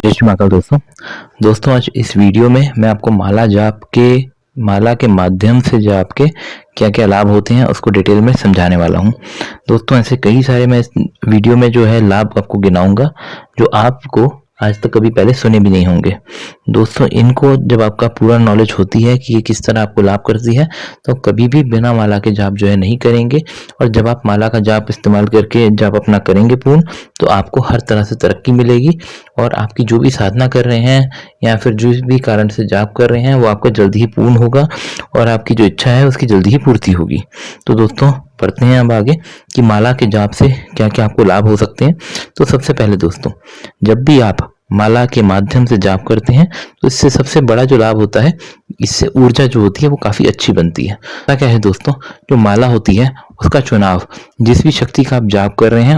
महाकाल दोस्तों आज इस वीडियो में मैं आपको माला के माध्यम से जाप के क्या क्या लाभ होते हैं उसको डिटेल में समझाने वाला हूं। दोस्तों ऐसे कई सारे मैं इस वीडियो में जो है लाभ आपको गिनाऊंगा जो आपको आज तक कभी पहले सुने भी नहीं होंगे। दोस्तों इनको जब आपका पूरा नॉलेज होती है कि ये किस तरह आपको लाभ करती है तो कभी भी बिना माला के जाप जो है नहीं करेंगे। और जब आप माला का जाप इस्तेमाल करके जाप अपना करेंगे पूर्ण, तो आपको हर तरह से तरक्की मिलेगी और आपकी जो भी साधना कर रहे हैं या फिर जो भी कारण से जाप कर रहे हैं वो आपका जल्दी ही पूर्ण होगा और आपकी जो इच्छा है उसकी जल्दी ही पूर्ति होगी। तो दोस्तों पढ़ते हैं अब आगे कि माला के जाप से क्या क्या आपको लाभ हो सकते हैं। तो सबसे पहले दोस्तों, जब भी आप माला के माध्यम से जाप करते हैं तो इससे सबसे बड़ा जो लाभ होता है, इससे ऊर्जा जो होती है वो काफी अच्छी बनती है। क्या है दोस्तों, जो माला होती है उसका चुनाव जिस भी शक्ति का आप जाप कर रहे हैं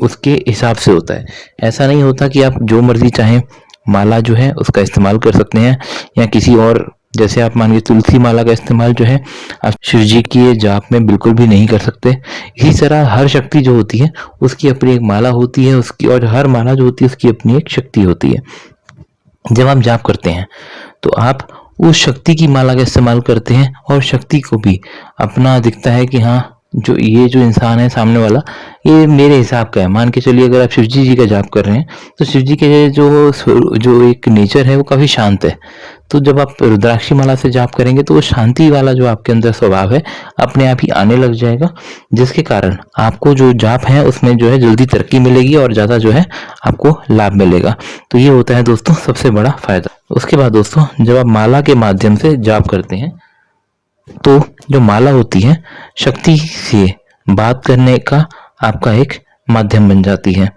उसके हिसाब से होता है। ऐसा नहीं होता कि आप जो मर्जी चाहें माला जो है उसका इस्तेमाल कर सकते हैं या किसी और, जैसे आप मानिए तुलसी माला का इस्तेमाल जो है आप शिव जी की जाप में बिल्कुल भी नहीं कर सकते। इसी तरह हर शक्ति जो होती है उसकी अपनी एक माला होती है उसकी, और हर माला जो होती है उसकी अपनी एक शक्ति होती है। जब आप जाप करते हैं तो आप उस शक्ति की माला का इस्तेमाल करते हैं और शक्ति को भी अपना दिखता है कि हाँ जो ये जो इंसान है सामने वाला ये मेरे हिसाब का है। मान के चलिए अगर आप शिव जी का जाप कर रहे हैं तो शिव जी के जो एक नेचर है वो काफी शांत है। तो जब आप रुद्राक्षी माला से जाप करेंगे तो वो शांति वाला जो आपके अंदर स्वभाव है अपने आप ही आने लग जाएगा, जिसके कारण आपको जो जाप है उसमें जो है जल्दी तरक्की मिलेगी और ज्यादा जो है आपको लाभ मिलेगा। तो ये होता है दोस्तों सबसे बड़ा फायदा। उसके बाद दोस्तों, जब आप माला के माध्यम से जाप करते हैं तो जो माला होती है शक्ति से बात करने का आपका एक माध्यम बन जाती है।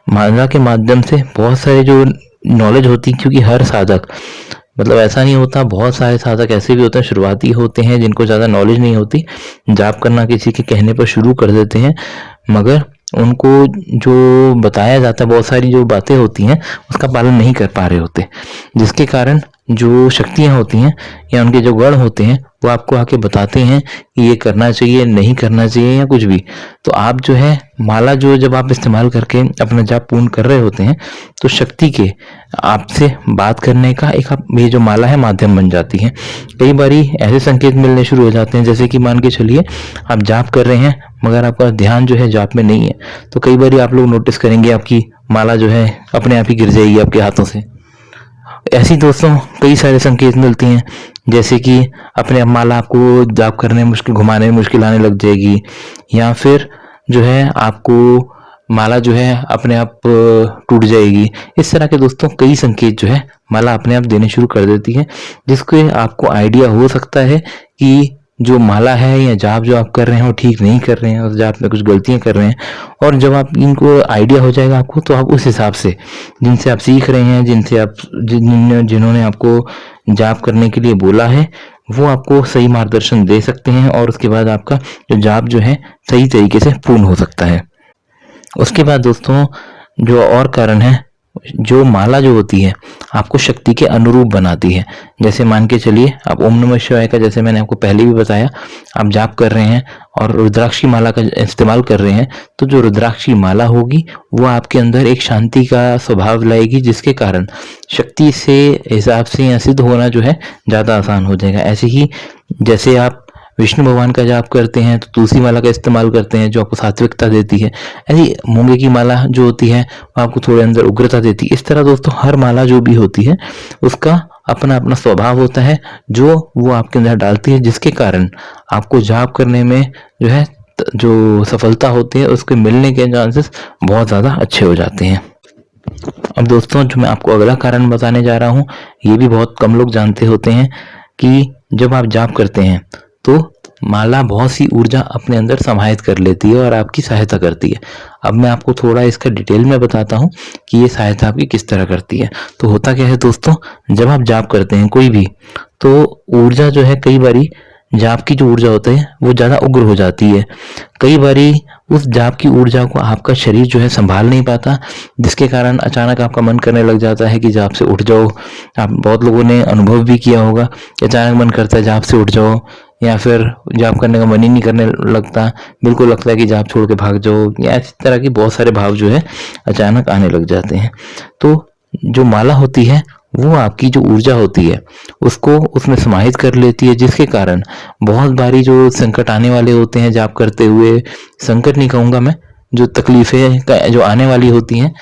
माला के माध्यम से बहुत सारे जो नॉलेज होती है, क्योंकि हर साधक, मतलब ऐसा नहीं होता, बहुत सारे साधक ऐसे भी होते हैं शुरुआती होते हैं जिनको ज़्यादा नॉलेज नहीं होती, जाप करना किसी के कहने पर शुरू कर देते हैं, मगर उनको जो बताया जाता है बहुत सारी जो बातें होती हैं उसका पालन नहीं कर पा रहे होते, जिसके कारण जो शक्तियाँ होती हैं या उनके जो गण होते हैं वो आपको आके बताते हैं कि ये करना चाहिए नहीं करना चाहिए या कुछ भी। तो आप जो है माला जो जब आप इस्तेमाल करके अपना जाप पूर्ण कर रहे होते हैं तो शक्ति के आपसे बात करने का एक ये जो माला है माध्यम बन जाती है। कई बारी ऐसे संकेत मिलने शुरू हो जाते हैं, जैसे कि मान के चलिए आप जाप कर रहे हैं मगर आपका ध्यान जो है जाप में नहीं है, तो कई बारी आप लोग नोटिस करेंगे आपकी माला जो है अपने आप ही गिर जाएगी आपके हाथों से। ऐसी दोस्तों कई सारे संकेत मिलते हैं, जैसे कि अपने आप माला आपको जाप करने मुश्किल, घुमाने में मुश्किल आने लग जाएगी, या फिर जो है आपको माला जो है अपने आप टूट जाएगी। इस तरह के दोस्तों कई संकेत जो है माला अपने आप देने शुरू कर देती है, जिसके आपको आइडिया हो सकता है कि जो माला है या जाप जो आप कर रहे हैं वो ठीक नहीं कर रहे हैं और जाप में कुछ गलतियां कर रहे हैं। और जब आप इनको आइडिया हो जाएगा आपको, तो आप उस हिसाब से जिनसे आप सीख रहे हैं, जिन्होंने आपको जाप करने के लिए बोला है, वो आपको सही मार्गदर्शन दे सकते हैं और उसके बाद आपका जो जाप जो है सही तरीके से पूर्ण हो सकता है। उसके बाद दोस्तों जो और कारण है, जो माला जो होती है आपको शक्ति के अनुरूप बनाती है। जैसे मान के चलिए आप ओम नमः शिवाय का, जैसे मैंने आपको पहले भी बताया, आप जाप कर रहे हैं और रुद्राक्षी माला का इस्तेमाल कर रहे हैं, तो जो रुद्राक्षी माला होगी वो आपके अंदर एक शांति का स्वभाव लाएगी, जिसके कारण शक्ति से हिसाब से या सिद्ध होना जो है ज्यादा आसान हो जाएगा। ऐसे ही जैसे आप विष्णु भगवान का जाप करते हैं तो तुलसी माला का इस्तेमाल करते हैं जो आपको सात्विकता देती है, ऐसी मूंगे की माला जो होती है वो आपको थोड़े अंदर उग्रता देती है। इस तरह दोस्तों हर माला जो भी होती है उसका अपना अपना स्वभाव होता है जो वो आपके अंदर डालती है, जिसके कारण आपको जाप करने में जो है जो सफलता होती है उसके मिलने के चांसेस बहुत ज्यादा अच्छे हो जाते हैं। अब दोस्तों जो मैं आपको अगला कारण बताने जा रहा हूँ, ये भी बहुत कम लोग जानते होते हैं कि जब आप जाप करते हैं तो माला बहुत सी ऊर्जा अपने अंदर समाहित कर लेती है और आपकी सहायता करती है। अब मैं आपको थोड़ा इसका डिटेल में बताता हूँ कि ये सहायता आपकी किस तरह करती है। तो होता क्या है दोस्तों, जब आप जाप करते हैं कोई भी, तो ऊर्जा जो है कई बारी जाप की जो ऊर्जा होती है वो ज्यादा उग्र हो जाती है। कई बारी उस जाप की ऊर्जा को आपका शरीर जो है संभाल नहीं पाता, जिसके कारण अचानक आपका मन करने लग जाता है कि जाप से उठ जाओ। आप बहुत लोगों ने अनुभव भी किया होगा, अचानक मन करता है जाप से उठ जाओ, या फिर जाप करने का मन ही नहीं करने लगता, बिल्कुल लगता है कि जाप छोड़ के भाग जाओ, या इस तरह के बहुत सारे भाव जो है अचानक आने लग जाते हैं। तो जो माला होती है वो आपकी जो ऊर्जा होती है उसको उसमें समाहित कर लेती है, जिसके कारण बहुत बारी जो संकट आने वाले होते हैं जाप करते हुए, संकट नहीं कहूँगा मैं, जो तकलीफें जो आने वाली होती हैं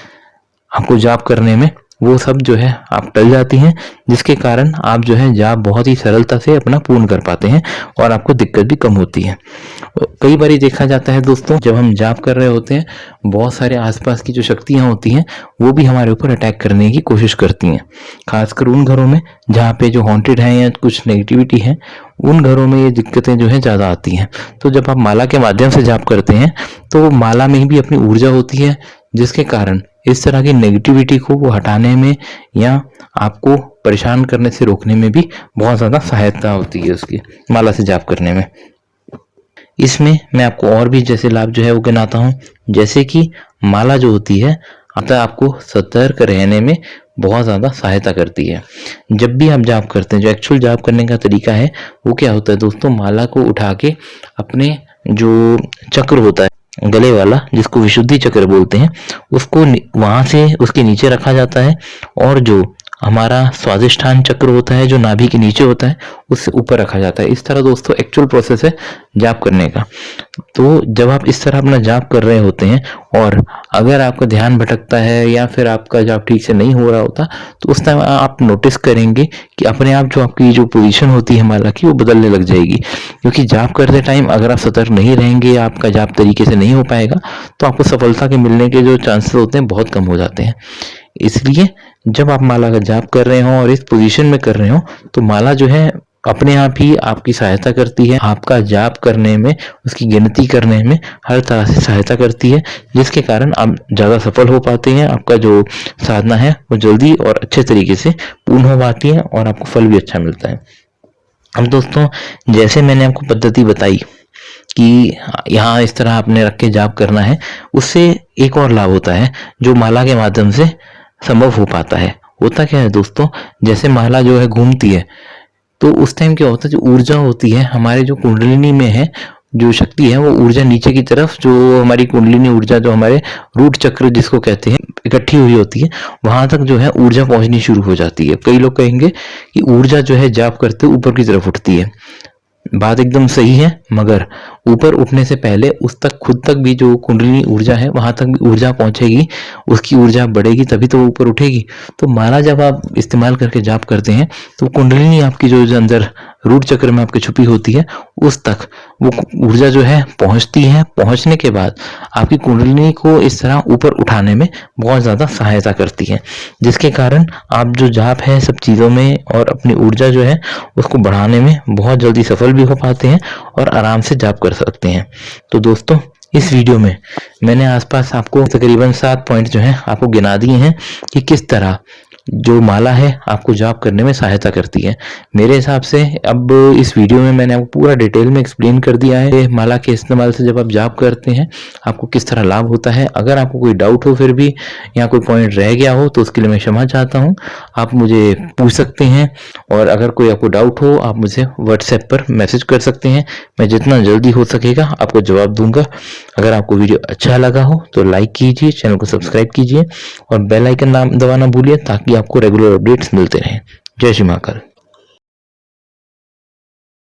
आपको जाप करने में, वो सब जो है आप टल जाती हैं, जिसके कारण आप जो है जाप बहुत ही सरलता से अपना पूर्ण कर पाते हैं और आपको दिक्कत भी कम होती है। कई बार देखा जाता है दोस्तों, जब हम जाप कर रहे होते हैं बहुत सारे आसपास की जो शक्तियां होती हैं वो भी हमारे ऊपर अटैक करने की कोशिश करती हैं, खासकर उन घरों में जहाँ पे जो हॉन्टेड है या कुछ नेगेटिविटी है, उन घरों में ये दिक्कतें जो है ज़्यादा आती हैं। तो जब आप माला के माध्यम से जाप करते हैं तो माला में भी अपनी ऊर्जा होती है, जिसके कारण इस तरह की नेगेटिविटी को वो हटाने में या आपको परेशान करने से रोकने में भी बहुत ज़्यादा सहायता होती है उसकी, माला से जाप करने में। इसमें मैं आपको और भी जैसे लाभ जो है वो गिनाता हूँ, जैसे कि माला जो होती है अतः आपको सतर्क रहने में बहुत ज़्यादा सहायता करती है। जब भी आप जाप करते हैं, जो एक्चुअल जाप करने का तरीका है वो क्या होता है दोस्तों, माला को उठा के अपने जो चक्र होता है गले वाला, जिसको विशुद्धि चक्र बोलते हैं, उसको वहां से उसके नीचे रखा जाता है, और जो हमारा स्वादिष्ठान चक्र होता है जो नाभि के नीचे होता है उससे ऊपर रखा जाता है। इस तरह दोस्तों एक्चुअल प्रोसेस है जाप करने का। तो जब आप इस तरह अपना जाप कर रहे होते हैं और अगर आपका ध्यान भटकता है या फिर आपका जाप ठीक से नहीं हो रहा होता, तो उस टाइम आप नोटिस करेंगे कि अपने आप जो आपकी जो पोजीशन होती है माला की वो बदलने लग जाएगी। क्योंकि जाप करते टाइम अगर आप सतर्क नहीं रहेंगे, आपका जाप तरीके से नहीं हो पाएगा, तो आपको सफलता के मिलने के जो चांसेस होते हैं बहुत कम हो जाते हैं। इसलिए जब आप माला का जाप कर रहे हो और इस पोजीशन में कर रहे हो, तो माला जो है अपने आप ही आपकी सहायता करती है, आपका जाप करने में, उसकी गिनती करने में हर तरह से सहायता करती है, जिसके कारण आप ज़्यादा सफल हो पाते हैं। आपका जो साधना है वो जल्दी और अच्छे तरीके से पूर्ण हो पाती है और आपको फल भी अच्छा मिलता है। अब दोस्तों, जैसे मैंने आपको पद्धति बताई कि यहाँ इस तरह आपने रख के जाप करना है, उससे एक और लाभ होता है जो माला के माध्यम से संभव हो पाता है। होता क्या है दोस्तों, जैसे माला जो है घूमती है तो उस टाइम क्या होता है, जो ऊर्जा होती है हमारे जो कुंडलिनी में है, जो शक्ति है वो ऊर्जा नीचे की तरफ, जो हमारी कुंडलिनी ऊर्जा जो हमारे रूट चक्र जिसको कहते हैं इकट्ठी हुई होती है, वहां तक जो है ऊर्जा पहुंचनी शुरू हो जाती है। कई लोग कहेंगे कि ऊर्जा जो है जाप करते ऊपर की तरफ उठती है, बात एकदम सही है, मगर ऊपर उठने से पहले उस तक खुद तक भी जो कुंडलिनी ऊर्जा है वहां तक भी ऊर्जा पहुंचेगी, उसकी ऊर्जा बढ़ेगी तभी तो वो ऊपर उठेगी। तो माला जब आप इस्तेमाल करके जाप करते हैं तो कुंडलिनी आपकी जो अंदर रूट चक्र में आपकी छुपी होती है उस तक वो ऊर्जा जो है पहुंचती है। पहुंचने के बाद आपकी कुंडलिनी को इस तरह ऊपर उठाने में बहुत ज्यादा सहायता करती है, जिसके कारण आप जो जाप है सब चीजों में और अपनी ऊर्जा जो है उसको बढ़ाने में बहुत जल्दी सफल भी हो पाते हैं और आराम से जाप कर सकते हैं। तो दोस्तों, इस वीडियो में मैंने आसपास आपको तकरीबन 7 पॉइंट जो है आपको गिना दिए हैं कि किस तरह जो माला है आपको जाप करने में सहायता करती है। मेरे हिसाब से अब इस वीडियो में मैंने आपको पूरा डिटेल में एक्सप्लेन कर दिया है माला के इस्तेमाल से जब आप जाप करते हैं आपको किस तरह लाभ होता है। अगर आपको कोई डाउट हो फिर भी या कोई पॉइंट रह गया हो तो उसके लिए मैं क्षमा चाहता हूँ, आप मुझे पूछ सकते हैं। और अगर कोई आपको डाउट हो आप मुझे व्हाट्सएप पर मैसेज कर सकते हैं, मैं जितना जल्दी हो सकेगा आपको जवाब दूंगा। अगर आपको वीडियो अच्छा लगा हो तो लाइक कीजिए, चैनल को सब्सक्राइब कीजिए और बेल आइकन दबाना भूलिए ताकि आपको रेगुलर अपडेट्स मिलते रहें। जय श्री महाकाल।